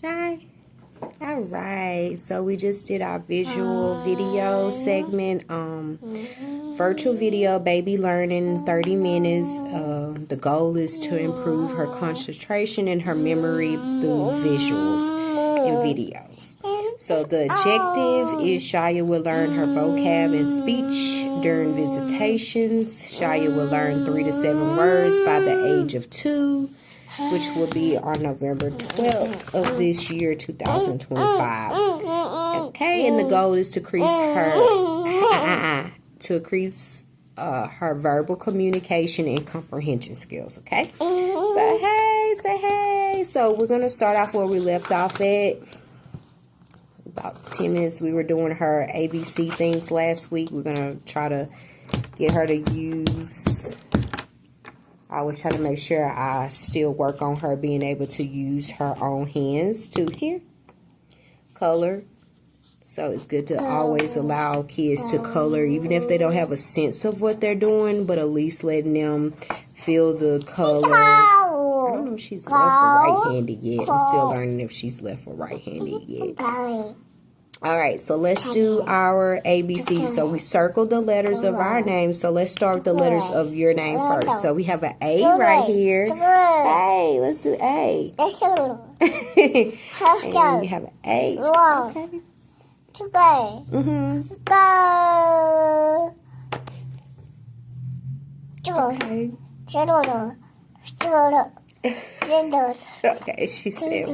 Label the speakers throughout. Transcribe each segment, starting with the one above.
Speaker 1: Shai. All right, so we just did our visual video segment. Virtual video, baby learning, 30 minutes. The goal is to improve her concentration and her memory through visuals and videos. So the objective is Shia will learn her vocab and speech during visitations. Shia will learn 3 to 7 words by the age of 2, which will be on November 12th of this year, 2025. Okay, and the goal is to increase her verbal communication and comprehension skills. Okay, say hey. So we're gonna start off where we left off at. About 10 minutes. We were doing her ABC things last week. We're gonna try to get her to use. I always try to make sure I still work on her being able to use her own hands to here. Color. So it's good to always allow kids to color, even if they don't have a sense of what they're doing, but at least letting them feel the color. I don't know if she's left or right-handed yet. I'm still learning if she's left or right-handed yet. All right, so let's do our ABC. So we circled the letters of our name. So let's start with the letters of your name first. So we have an A right here. Hey, let's do A. And we have an A. Okay. Okay, she said.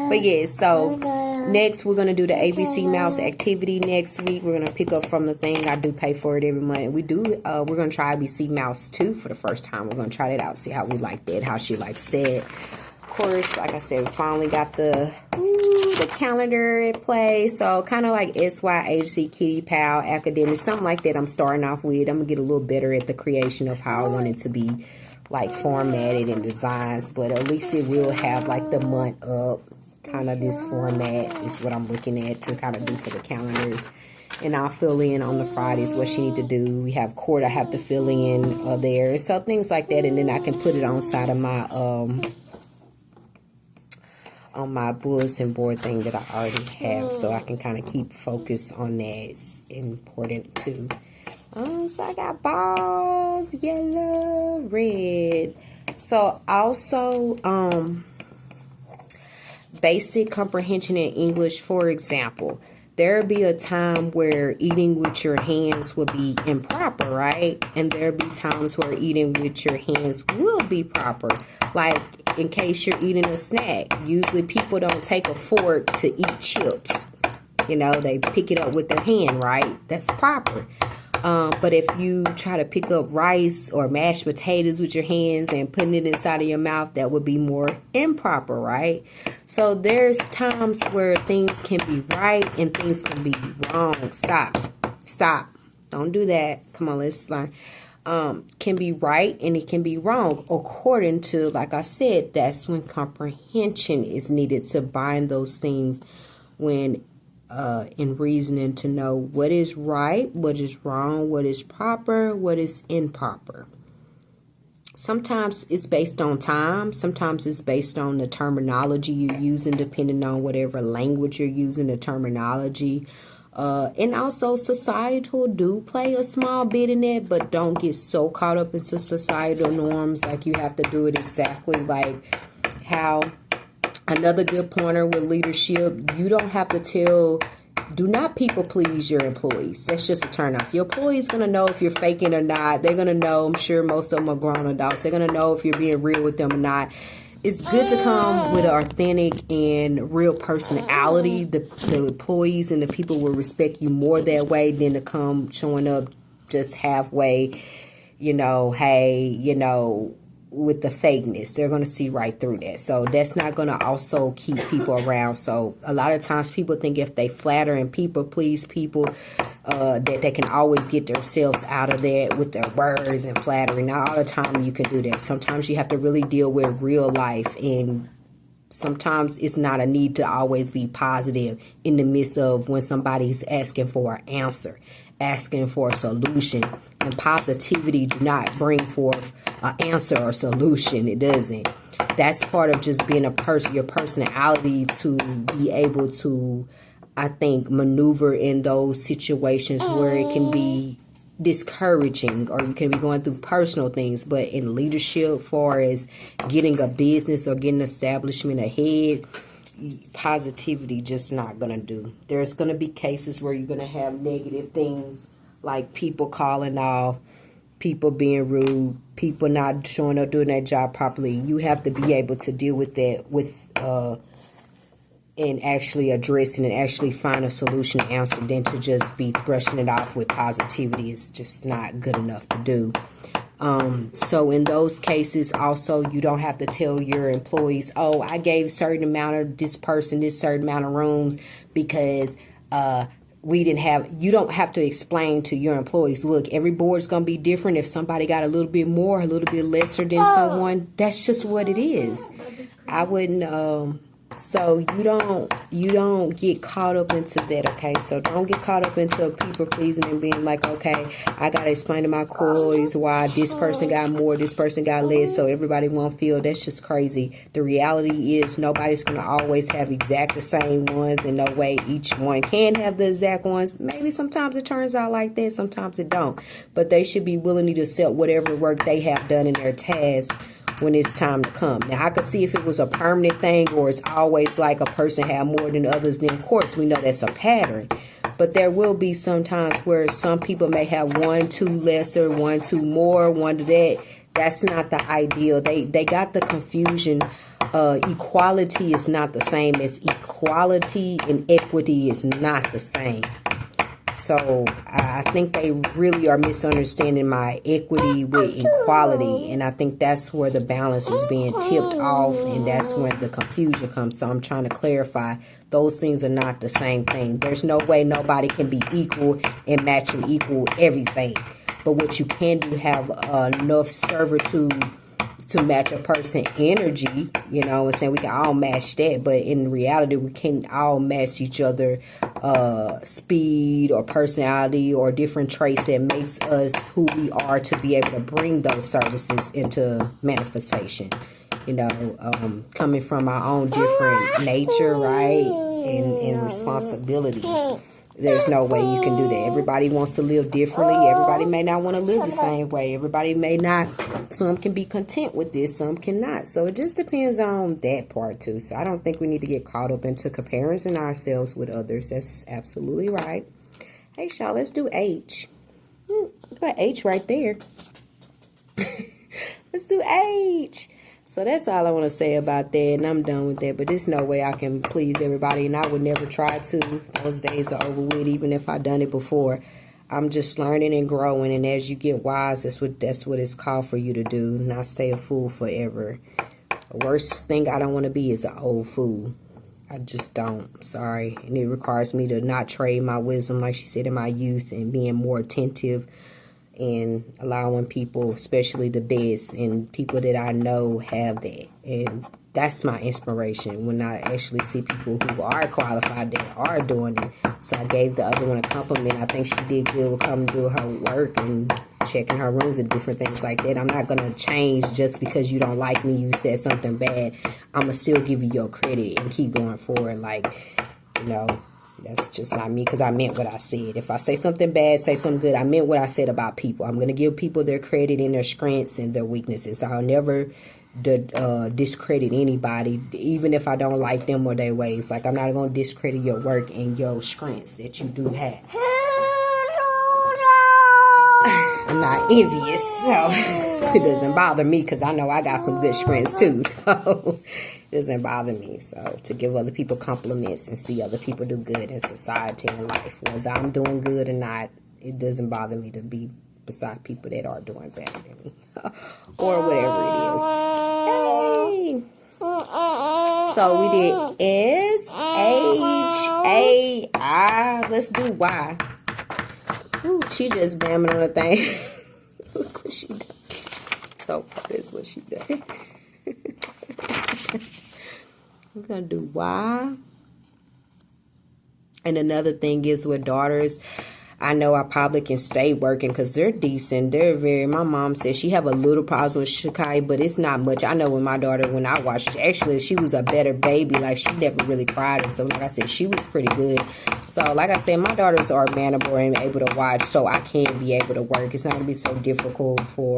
Speaker 1: But yeah, so next we're going to do the ABC mouse activity next week. We're going to pick up from the thing. I do pay for it every month. We're going to try ABC mouse 2 for the first time. We're going to try that out, see how we like that, how she likes that. Of course, like I said, we finally got the calendar in play. So kind of like SYHC, Kitty Pal, Academic, something like that I'm starting off with. I'm going to get a little better at the creation of how I want it to be like formatted and designs, but at least it will have like the month up, kind of this format is what I'm looking at to kind of do for the calendars. And I'll fill in on the Fridays what she need to do. We have court I have to fill in there, so things like that, and then I can put it on side of my on my bulletin board thing that I already have, so I can kind of keep focus on that. It's important too. So I got balls, yellow, red. So also, basic comprehension in English, for example, there'll be a time where eating with your hands will be improper, right? And there'll be times where eating with your hands will be proper. Like in case you're eating a snack, usually people don't take a fork to eat chips. You know, they pick it up with their hand, right? That's proper. But if you try to pick up rice or mashed potatoes with your hands and putting it inside of your mouth, that would be more improper, right? So there's times where things can be right and things can be wrong. Stop. Don't do that. Come on, let's learn. Can be right and it can be wrong according to, like I said, that's when comprehension is needed to bind those things when in reasoning to know what is right, what is wrong, what is proper, what is improper. Sometimes it's based on time. Sometimes it's based on the terminology you're using, depending on whatever language you're using, the terminology. And also societal do play a small bit in it, but don't get so caught up into societal norms like you have to do it exactly like how. Another good pointer with leadership, you don't have to do not people please your employees. That's just a turn off. Your employee's going to know if you're faking or not. They're going to know, I'm sure most of them are grown adults. They're going to know if you're being real with them or not. It's good to come with an authentic and real personality. The employees and the people will respect you more that way than to come showing up just halfway, you know, hey, you know, with the fakeness. They're going to see right through that. So that's not going to also keep people around. So a lot of times people think if they flatter and people please people, that they can always get themselves out of that with their words and flattery. Not all the time you can do that. Sometimes you have to really deal with real life, and sometimes it's not a need to always be positive in the midst of when somebody's asking for an answer. asking for a solution. And positivity do not bring forth an answer or solution. It doesn't. That's part of just being a person, your personality, to be able to, I think, maneuver in those situations where it can be discouraging, or you can be going through personal things. But in leadership, far as getting a business or getting establishment ahead, positivity just not gonna do. There's gonna be cases where you're gonna have negative things, like people calling off, people being rude, people not showing up doing their job properly. You have to be able to deal with that with and actually addressing and actually find a solution and answer, than to just be brushing it off with positivity. Is just not good enough to do. So in those cases, also, you don't have to tell your employees, oh, I gave a certain amount of this person this certain amount of rooms because we didn't have. You don't have to explain to your employees, look, every board's going to be different. If somebody got a little bit more, a little bit lesser than someone, that's just what it is. I wouldn't so you don't get caught up into that, okay? So don't get caught up into people pleasing and being like, okay, I gotta explain to my employees why this person got more, this person got less, so everybody won't feel. That's just crazy. The reality is nobody's gonna always have exact the same ones, and no way each one can have the exact ones. Maybe sometimes it turns out like that, sometimes it don't. But they should be willing to accept whatever work they have done in their task when it's time to come. Now, I could see if it was a permanent thing, or it's always like a person have more than others, then of course we know that's a pattern. But there will be some times where some people may have 1, 2 lesser, 1, 2 more, 1 to that. That's not the ideal. They got the confusion. Equality is not the same as equality, and equity is not the same. So I think they really are misunderstanding my equity with equality. And I think that's where the balance is being tipped off. And that's where the confusion comes. So I'm trying to clarify, those things are not the same thing. There's no way nobody can be equal and match and equal everything. But what you can do, have enough servitude to match a person's energy. You know what I'm saying? We can all match that, but in reality, we can't all match each other speed or personality or different traits that makes us who we are, to be able to bring those services into manifestation. You know, coming from our own different nature, right? And responsibilities. There's no way you can do that. Everybody wants to live differently. Everybody may not want to live the same way. Everybody may not. Some can be content with this. Some cannot. So it just depends on that part too. So I don't think we need to get caught up into comparing ourselves with others. That's absolutely right. Hey, Shai, let's do H. Got H right there. Let's do H. So that's all I want to say about that, and I'm done with that. But there's no way I can please everybody, and I would never try to. Those days are over with, even if I've done it before. I'm just learning and growing, and as you get wise, that's what it's called for you to do, not stay a fool forever. The worst thing I don't want to be is an old fool. I just don't. Sorry. And it requires me to not trade my wisdom, like she said, in my youth, and being more attentive and allowing people, especially the best and people that I know, have that. And that's my inspiration, when I actually see people who are qualified that are doing it. So I gave the other one a compliment. I think she did good with coming to her work and checking her rooms and different things like that. I'm not going to change just because you don't like me, you said something bad. I'm going to still give you your credit and keep going forward. Like, you know, that's just not me, because I meant what I said. If I say something bad, say something good, I meant what I said about people. I'm going to give people their credit in their strengths and their weaknesses. I'll never discredit anybody, even if I don't like them or their ways. Like, I'm not going to discredit your work and your strengths that you do have. I'm not envious, so it doesn't bother me, because I know I got some good strengths too. So it doesn't bother me. So to give other people compliments and see other people do good in society and life, whether I'm doing good or not, it doesn't bother me to be beside people that are doing better than me or whatever it is. Hey. So we did S, H, A, I. Let's do Y. Ooh, she just bamming on the thing. Look what she done. So that's what she done. We're gonna do Y. And another thing is with daughters, I know I probably can stay working because they're decent. My mom said she have a little problem with Shai, but it's not much. I know when my daughter, when I watched, actually, she was a better baby. Like, she never really cried. And so, like I said, she was pretty good. So, like I said, my daughters are manageable and able to watch, so I can be able to work. It's not going to be so difficult for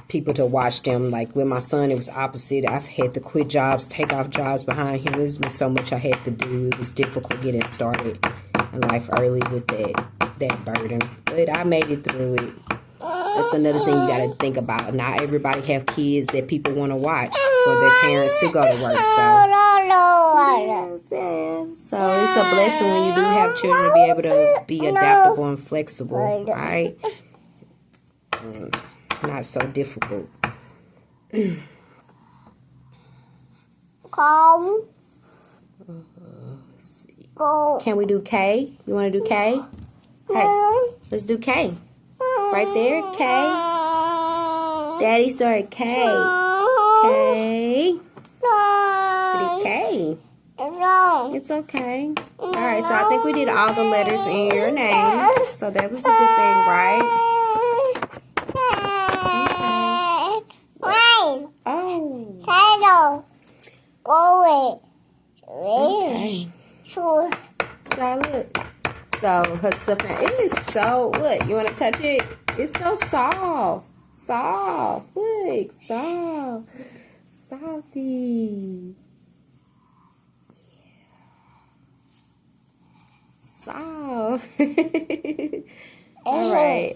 Speaker 1: people to watch them. Like with my son, it was opposite. I've had to quit jobs, take off jobs behind him. There's been so much I had to do. It was difficult getting started in life early with that burden. But I made it through it. That's another thing you got to think about. Not everybody have kids that people want to watch for their parents to go to work. So it's a blessing when you do have children to be able to be adaptable and flexible, right? Not so difficult. Can we do K? You want to do K? Hey, let's do K. Right there, K. Daddy started K. K. We did K. It's okay. Alright, so I think we did all the letters in your name. So that was a good thing, right? Oh. Okay. Charlotte. So her stuff, it is so, what? You want to touch it? It's so soft. Soft. Look, soft. Softy. Soft. All right.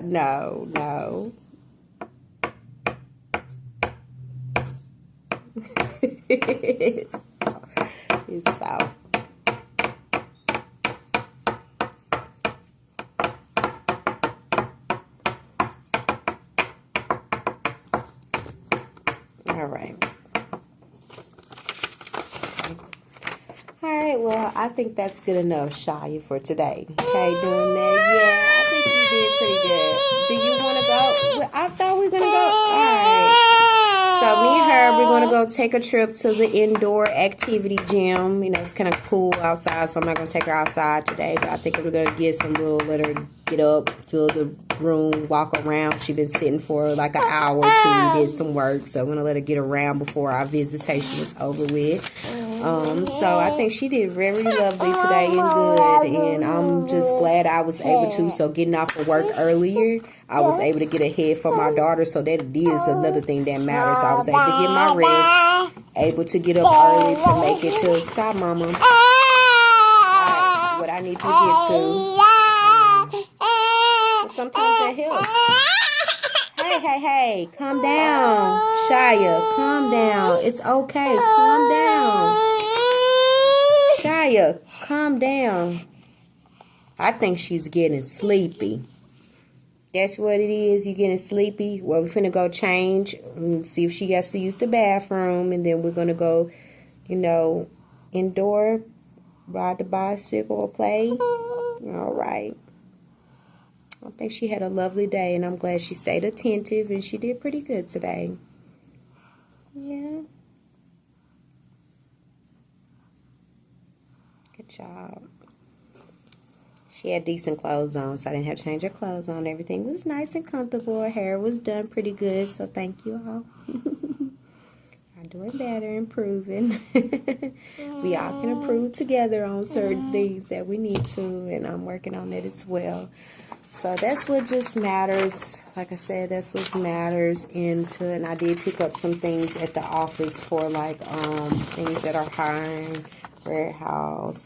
Speaker 1: No. It's soft. All right, well, I think that's good enough, Shai, for today. Okay, doing that. Yeah, I think you did pretty good. Do you want to go? Well, I thought we were going to go. All right. So me and her, we're going to go take a trip to the indoor activity gym. You know, it's kind of cool outside, so I'm not going to take her outside today. But I think we're going to get some little, let her get up, fill the room, walk around. She's been sitting for like an hour or two. We did some work, so I'm going to let her get around before our visitation is over with. So I think she did very lovely today and good, and I'm just glad I was able to. So getting off of work earlier, I was able to get ahead for my daughter, so that is another thing that matters. I was able to get my rest, able to get up early to make it to, stop, Mama. Right, what I need to get to. Sometimes that helps. Hey, calm down. Shia, calm down. It's okay, calm down. Shia, calm down. I think she's getting sleepy. That's what it is. You getting sleepy? Well, we're finna go change and see if she gets to use the bathroom, and then we're gonna go, you know, indoor, ride the bicycle or play. All right. I think she had a lovely day, and I'm glad she stayed attentive, and she did pretty good today. Yeah. Good job. She had decent clothes on, so I didn't have to change her clothes on. Everything was nice and comfortable. Her hair was done pretty good, so thank you all. I'm doing better, improving. We all can improve together on certain things that we need to, and I'm working on it as well. So that's what just matters. Like I said, that's what matters into, and I did pick up some things at the office for like things that are hiring, warehouse,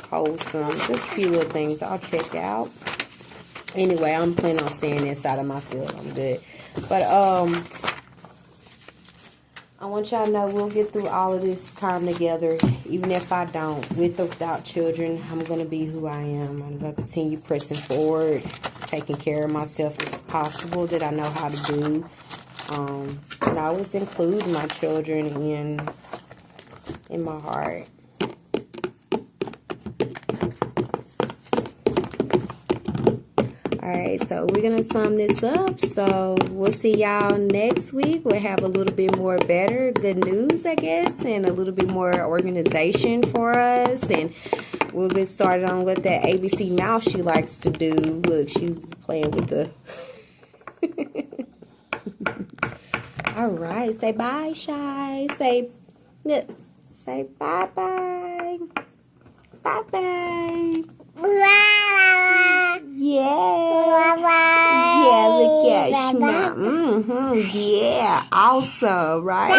Speaker 1: wholesome, just a few little things I'll check out. Anyway, I'm planning on staying inside of my field. I'm good. But I want y'all to know we'll get through all of this time together. Even if I don't, with or without children, I'm going to be who I am. I'm going to continue pressing forward, taking care of myself as possible that I know how to do. And I always include my children in my heart. Alright, so we're going to sum this up. So we'll see y'all next week. We'll have a little bit more good news, I guess, and a little bit more organization for us. And We'll get started on what that ABC mouse she likes to do. Look, she's playing with the... All right. Say bye, Shai. Say bye-bye. Bye-bye. Yeah. Yeah, look at Shma. Yeah, awesome, right?